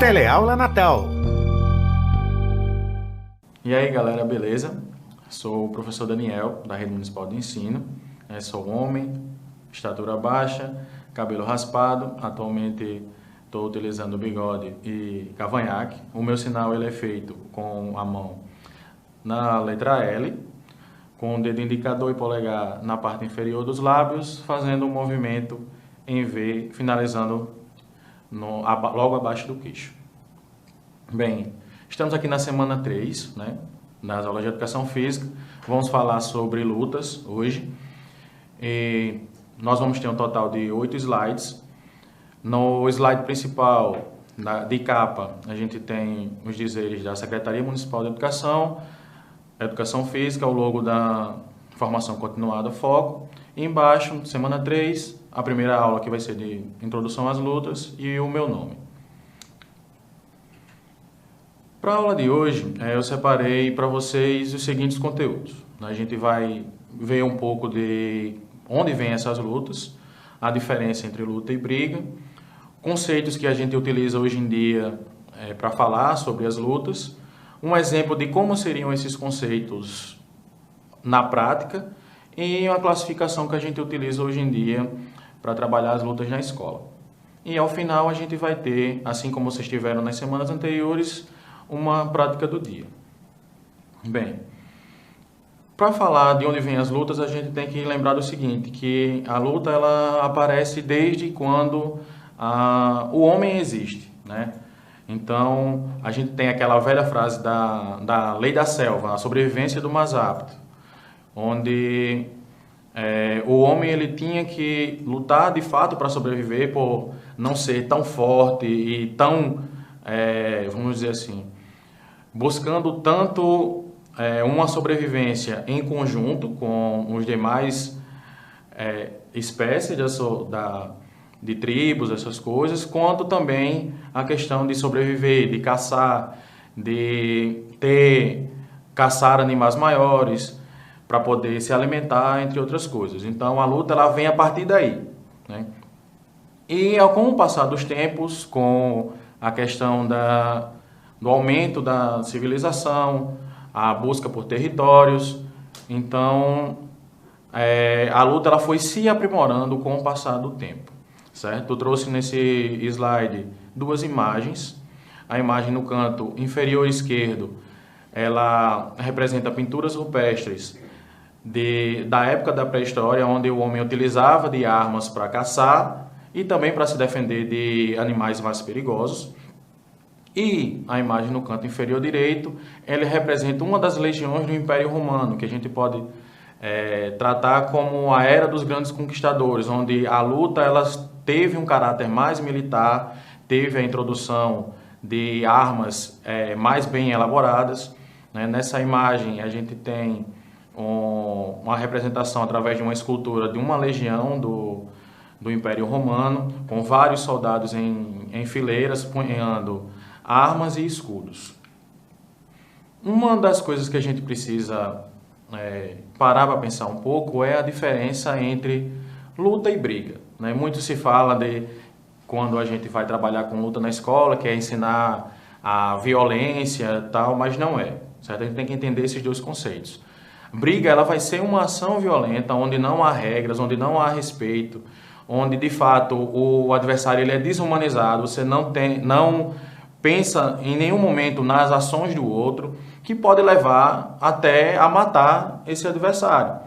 Teleaula Natal. E aí galera, beleza? Sou o professor Daniel, da Rede Municipal de Ensino. Sou homem, estatura baixa, cabelo raspado. Atualmente estou utilizando bigode e cavanhaque. O meu sinal ele é feito com a mão na letra L, com o dedo indicador e polegar na parte inferior dos lábios, fazendo um movimento em V, finalizando logo abaixo do queixo. Bem, estamos aqui na semana 3, né, nas aulas de Educação Física. Vamos falar sobre lutas hoje. E nós vamos ter um total de 8 slides. No slide principal, de capa, a gente tem os dizeres da Secretaria Municipal de Educação Física, o logo da Formação Continuada Foco. E embaixo, semana 3, a primeira aula que vai ser de Introdução às Lutas e o meu nome. Para a aula de hoje, eu separei para vocês os seguintes conteúdos. A gente vai ver um pouco de onde vêm essas lutas, a diferença entre luta e briga, conceitos que a gente utiliza hoje em dia para falar sobre as lutas, um exemplo de como seriam esses conceitos na prática e uma classificação que a gente utiliza hoje em dia para trabalhar as lutas na escola. E ao final a gente vai ter, assim como vocês tiveram nas semanas anteriores, uma prática do dia. Bem, para falar de onde vêm as lutas, a gente tem que lembrar do seguinte, que a luta ela aparece desde quando o homem existe, né? Então, a gente tem aquela velha frase da lei da selva, a sobrevivência do mais apto, onde o homem ele tinha que lutar de fato para sobreviver, por não ser tão forte e tão, vamos dizer assim, buscando tanto uma sobrevivência em conjunto com os demais espécies de tribos, essas coisas, quanto também a questão de sobreviver, de caçar, de caçar animais maiores para poder se alimentar, entre outras coisas. Então a luta ela vem a partir daí, né? E com o passar dos tempos, com a questão do aumento da civilização, a busca por territórios, então a luta ela foi se aprimorando com o passar do tempo, certo? Eu trouxe nesse slide duas imagens. A imagem no canto inferior esquerdo, ela representa pinturas rupestres da época da pré-história, onde o homem utilizava de armas para caçar e também para se defender de animais mais perigosos. E a imagem no canto inferior direito, ele representa uma das legiões do Império Romano, que a gente pode tratar como a era dos grandes conquistadores, onde a luta ela teve um caráter mais militar, teve a introdução de armas mais bem elaboradas, né? Nessa imagem a gente tem uma representação através de uma escultura de uma legião do Império Romano, com vários soldados em fileiras, punhando armas e escudos. Uma das coisas que a gente precisa parar para pensar um pouco é a diferença entre luta e briga, né? Muito se fala de quando a gente vai trabalhar com luta na escola, que é ensinar a violência e tal, mas não é, certo? A gente tem que entender esses dois conceitos. Briga ela vai ser uma ação violenta, onde não há regras, onde não há respeito, onde de fato o adversário ele é desumanizado, você não pensa em nenhum momento nas ações do outro, que pode levar até a matar esse adversário.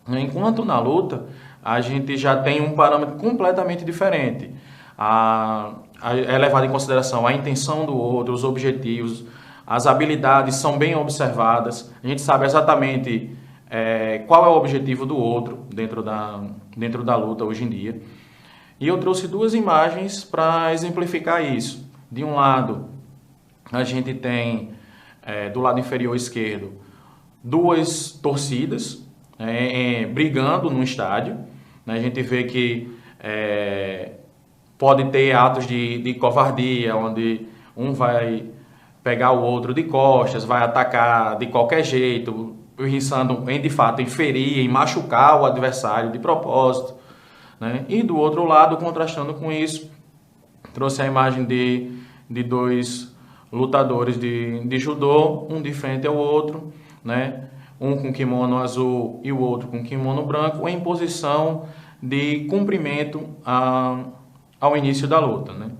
Enquanto na luta, a gente já tem um parâmetro completamente diferente. É levado em consideração a intenção do outro, os objetivos, as habilidades são bem observadas, a gente sabe exatamente qual é o objetivo do outro dentro da luta hoje em dia. E eu trouxe duas imagens para exemplificar isso. De um lado, a gente tem, do lado inferior esquerdo, duas torcidas brigando no estádio. A gente vê que pode ter atos de covardia, onde um vai pegar o outro de costas, vai atacar de qualquer jeito, pensando em, de fato, em ferir, em machucar o adversário de propósito, né? E do outro lado, contrastando com isso, trouxe a imagem de de dois lutadores de judô, um de frente ao outro, né? Um com kimono azul e o outro com kimono branco, em posição de cumprimento ao início da luta, né?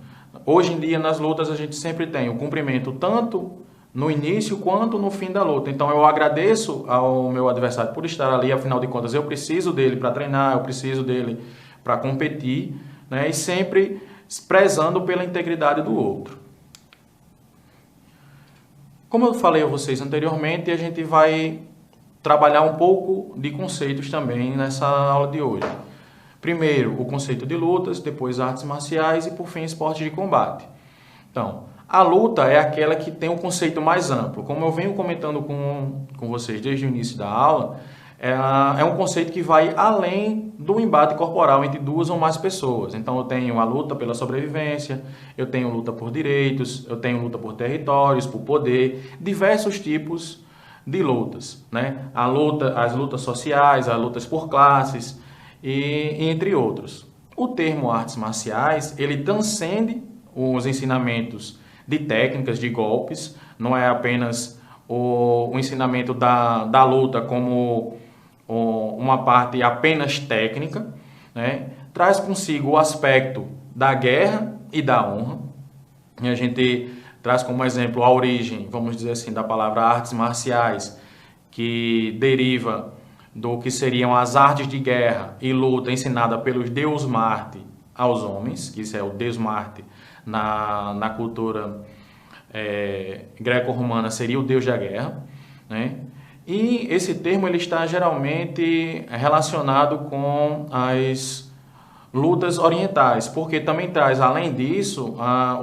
Hoje em dia, nas lutas, a gente sempre tem o cumprimento tanto no início quanto no fim da luta. Então, eu agradeço ao meu adversário por estar ali, afinal de contas, eu preciso dele para treinar, eu preciso dele para competir, né? E sempre prezando pela integridade do outro. Como eu falei a vocês anteriormente, a gente vai trabalhar um pouco de conceitos também nessa aula de hoje. Primeiro, o conceito de lutas, depois artes marciais e, por fim, esporte de combate. Então, a luta é aquela que tem um conceito mais amplo. Como eu venho comentando com vocês desde o início da aula, é um conceito que vai além do embate corporal entre duas ou mais pessoas. Então, eu tenho a luta pela sobrevivência, eu tenho luta por direitos, eu tenho luta por territórios, por poder, diversos tipos de lutas, né? As lutas sociais, as lutas por classes e entre outros. O termo artes marciais, ele transcende os ensinamentos de técnicas, de golpes, não é apenas o ensinamento da luta como uma parte apenas técnica, né? Traz consigo o aspecto da guerra e da honra. E a gente traz como exemplo a origem, vamos dizer assim, da palavra artes marciais, que deriva do que seriam as artes de guerra e luta ensinada pelos Deus Marte aos homens, que isso é o Deus Marte na cultura greco-romana seria o deus da guerra, né? E esse termo ele está geralmente relacionado com as lutas orientais, porque também traz, além disso,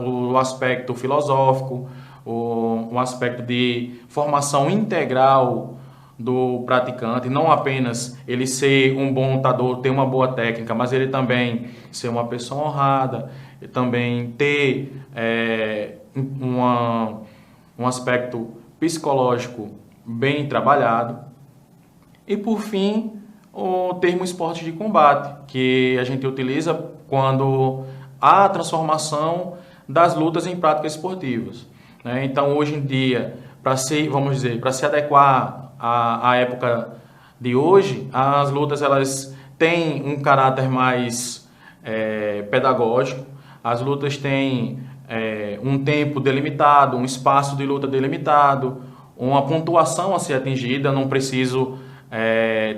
o aspecto filosófico, o aspecto de formação integral do praticante, não apenas ele ser um bom lutador, ter uma boa técnica, mas ele também ser uma pessoa honrada, também ter um aspecto psicológico bem trabalhado. E por fim, o termo esporte de combate, que a gente utiliza quando há a transformação das lutas em práticas esportivas, né? Então, hoje em dia, para se adequar à época de hoje, as lutas elas têm um caráter mais pedagógico. As lutas têm um tempo delimitado, um espaço de luta delimitado, uma pontuação a ser atingida. Não preciso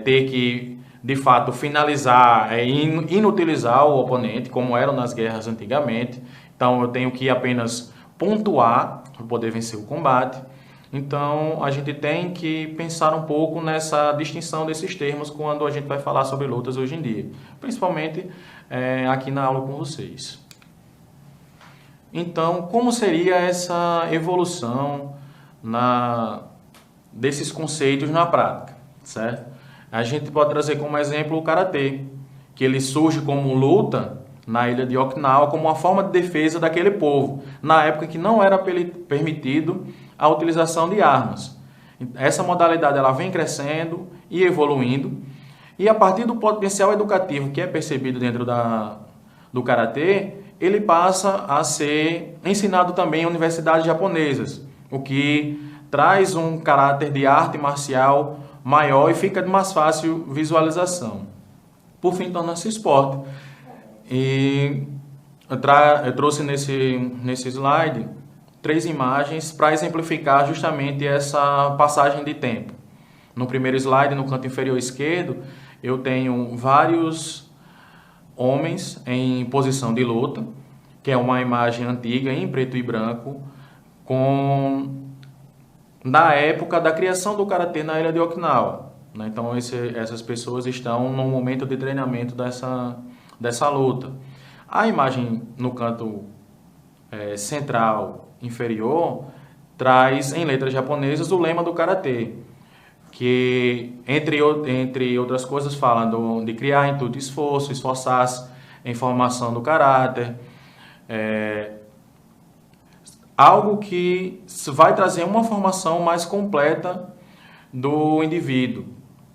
ter que, de fato, finalizar, inutilizar o oponente, como eram nas guerras antigamente. Então, eu tenho que apenas pontuar para poder vencer o combate. Então, a gente tem que pensar um pouco nessa distinção desses termos quando a gente vai falar sobre lutas hoje em dia, principalmente aqui na aula com vocês. Então, como seria essa evolução desses conceitos na prática, certo? A gente pode trazer como exemplo o Karatê, que ele surge como luta na ilha de Okinawa como uma forma de defesa daquele povo, na época que não era permitido a utilização de armas. Essa modalidade ela vem crescendo e evoluindo, e a partir do potencial educativo que é percebido dentro do Karatê, ele passa a ser ensinado também em universidades japonesas, o que traz um caráter de arte marcial maior e fica de mais fácil visualização. Por fim, torna-se esporte. E eu trouxe nesse slide 3 imagens para exemplificar justamente essa passagem de tempo. No primeiro slide, no canto inferior esquerdo, eu tenho vários homens em posição de luta, que é uma imagem antiga em preto e branco, na época da criação do Karatê na ilha de Okinawa, né? Então essas pessoas estão no momento de treinamento dessa luta. A imagem no canto central inferior traz em letras japonesas o lema do Karatê, que entre outras coisas fala de criar em tudo esforço, esforçar-se em formação do caráter, algo que vai trazer uma formação mais completa do indivíduo,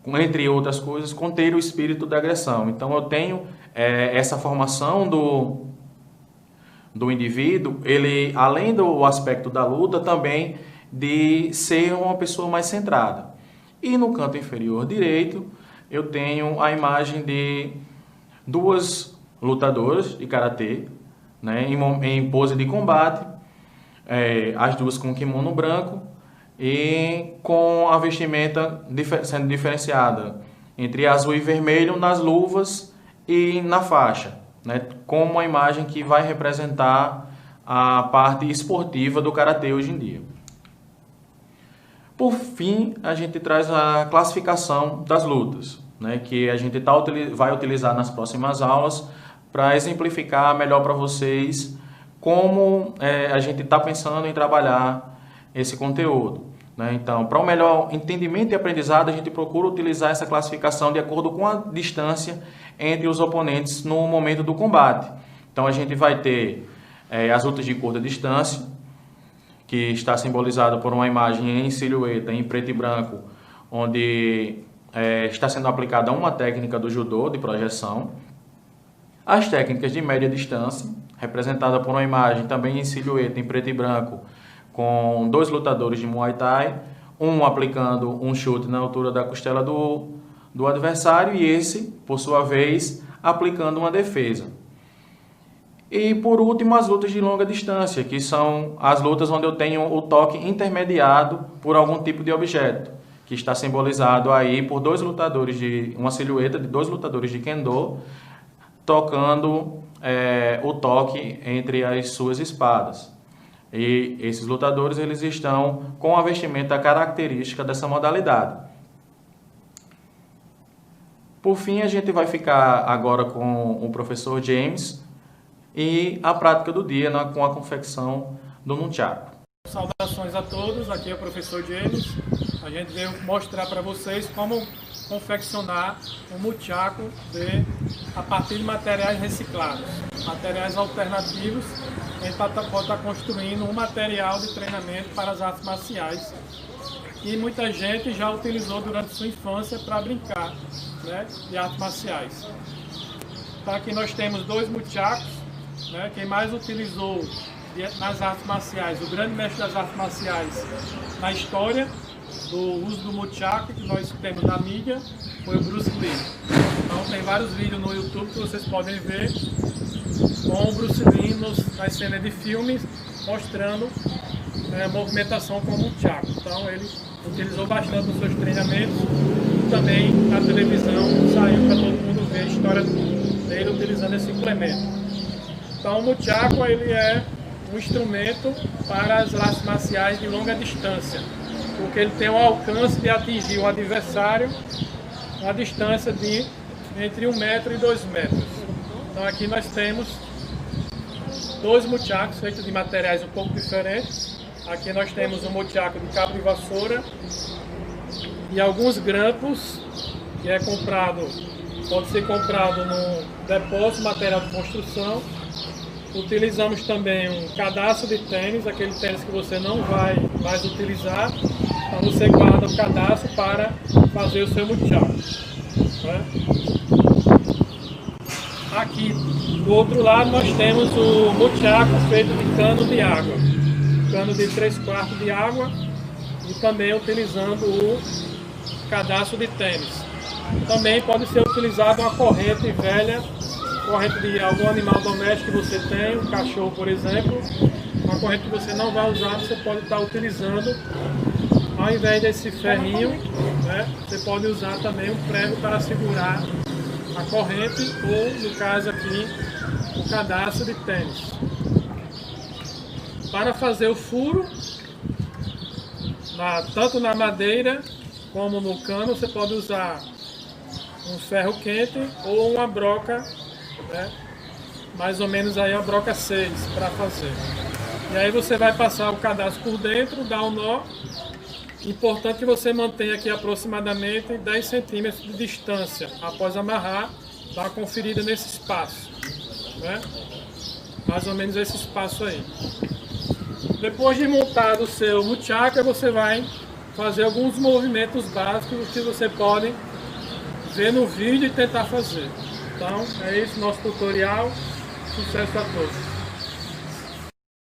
entre outras coisas, conter o espírito da agressão. Então eu tenho essa formação do indivíduo, ele, além do aspecto da luta, também de ser uma pessoa mais centrada. E no canto inferior direito, eu tenho a imagem de duas lutadoras de karatê, né, em pose de combate, as duas com kimono branco e com a vestimenta sendo diferenciada entre azul e vermelho nas luvas e na faixa, né, como uma imagem que vai representar a parte esportiva do karatê hoje em dia. Por fim, a gente traz a classificação das lutas, né, que a gente vai utilizar nas próximas aulas para exemplificar melhor para vocês como a gente está pensando em trabalhar esse conteúdo, né? Então, para um melhor entendimento e aprendizado, a gente procura utilizar essa classificação de acordo com a distância entre os oponentes no momento do combate. Então, a gente vai ter as lutas de curta distância, que está simbolizado por uma imagem em silhueta, em preto e branco, onde está sendo aplicada uma técnica do judô de projeção. As técnicas de média distância, representada por uma imagem também em silhueta, em preto e branco, com dois lutadores de Muay Thai, um aplicando um chute na altura da costela do adversário e esse, por sua vez, aplicando uma defesa. E por último, as lutas de longa distância, que são as lutas onde eu tenho o toque intermediado por algum tipo de objeto, que está simbolizado aí por dois lutadores uma silhueta de dois lutadores de Kendo, tocando o toque entre as suas espadas. E esses lutadores eles estão com a vestimenta característica dessa modalidade. Por fim, a gente vai ficar agora com o professor James e a prática do dia com a confecção do nunchaku. Saudações a todos, aqui é o professor James. A gente veio mostrar para vocês como confeccionar um nunchaku a partir de materiais reciclados, materiais alternativos. A gente pode estar construindo um material de treinamento para as artes marciais que muita gente já utilizou durante sua infância para brincar, né, de artes marciais. Então aqui nós temos dois nunchakus, né, quem mais utilizou nas artes marciais, o grande mestre das artes marciais na história do uso do nunchaku que nós temos na mídia foi o Bruce Lee. Então tem vários vídeos no YouTube que vocês podem ver com o Bruce Lee nas cenas de filmes mostrando a movimentação com o nunchaku. Então ele utilizou bastante nos seus treinamentos e também na televisão saiu para todo mundo ver a história dele utilizando esse implemento. Então o nunchaku ele é um instrumento para as artes marciais de longa distância, porque ele tem o alcance de atingir o adversário a distância de entre 1 metro e 2 metros. Então aqui nós temos dois nunchakus feitos de materiais um pouco diferentes. Aqui nós temos um nunchaku de cabo de vassoura e alguns grampos, que pode ser comprado no depósito material de construção. Utilizamos também um cadastro de tênis, aquele tênis que você não vai mais utilizar, então você guarda o cadastro para fazer o seu nunchaku, né? Aqui do outro lado nós temos o nunchaku feito de cano de água, cano de 3/4 de água, e também utilizando o cadastro de tênis. Também pode ser utilizado uma corrente velha, corrente de algum animal doméstico que você tem, um cachorro por exemplo, uma corrente que você não vai usar, você pode estar utilizando, ao invés desse ferrinho, né, você pode usar também um prego para segurar a corrente ou, no caso aqui, o cadastro de tênis. Para fazer o furo, tanto na madeira como no cano, você pode usar um ferro quente ou uma broca, né? Mais ou menos aí a broca 6 para fazer. E aí você vai passar o cadastro por dentro, dar um nó. Importante que você mantenha aqui aproximadamente 10 centímetros de distância. Após amarrar, dá uma conferida nesse espaço, né? Mais ou menos esse espaço aí. Depois de montado o seu nunchaku, você vai fazer alguns movimentos básicos que você pode ver no vídeo e tentar fazer. Então, é esse nosso tutorial. Sucesso a todos!